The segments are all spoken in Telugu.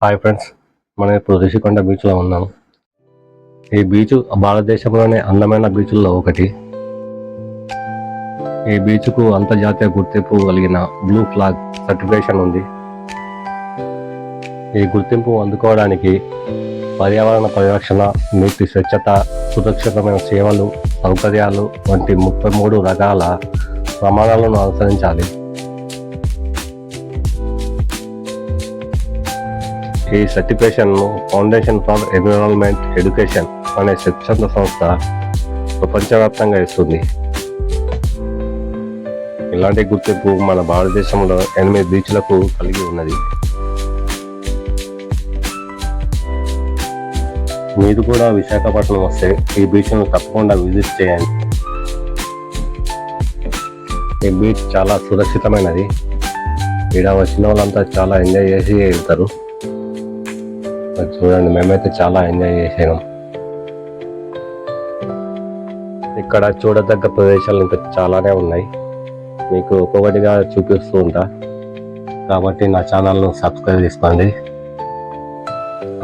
హాయ్ ఫ్రెండ్స్, మనం ఇప్పుడు రిషికొండ బీచ్లో ఉన్నాము. ఈ బీచ్ భారతదేశంలోనే అందమైన బీచ్ల్లో ఒకటి. ఈ బీచ్కు అంతర్జాతీయ గుర్తింపు కలిగిన బ్లూ ఫ్లాగ్ సర్టిఫికేషన్ ఉంది. ఈ గుర్తింపు అందుకోవడానికి పర్యావరణ పరిరక్షణ, నీటి స్వచ్ఛత, సురక్షితమైన సేవలు, సౌకర్యాలు వంటి 33 రకాల ప్రమాణాలను అనుసరించాలి. ఈ సర్టిఫికేషన్ను ఫౌండేషన్ ఫర్ ఎన్విరాన్మెంట్ ఎడ్యుకేషన్ అనే స్వచ్ఛంద సంస్థ ప్రపంచవ్యాప్తంగా ఇస్తుంది. ఇలాంటి గుర్తింపు మన భారతదేశంలో 8 బీచ్లకు కలిగి ఉన్నది. మీరు కూడా విశాఖపట్నం వస్తే ఈ బీచ్ను తప్పకుండా విజిట్ చేయండి. ఈ బీచ్ చాలా సురక్షితమైనది. ఇక్కడ వచ్చిన వాళ్ళంతా చాలా ఎంజాయ్ చేసి వెళ్తారు. చూడండి, మేమైతే చాలా ఎంజాయ్ చేసాము. ఇక్కడ చూడదగ్గ ప్రదేశాలు ఇంకా చాలానే ఉన్నాయి. మీకు ఒక్కొక్కటిగా చూపిస్తూ ఉంటా, కాబట్టి నా ఛానల్ను సబ్స్క్రైబ్ చేసుకోండి.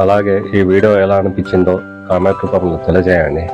అలాగే ఈ వీడియో ఎలా అనిపించిందో కామెంట్ రూపంలో తెలియజేయండి.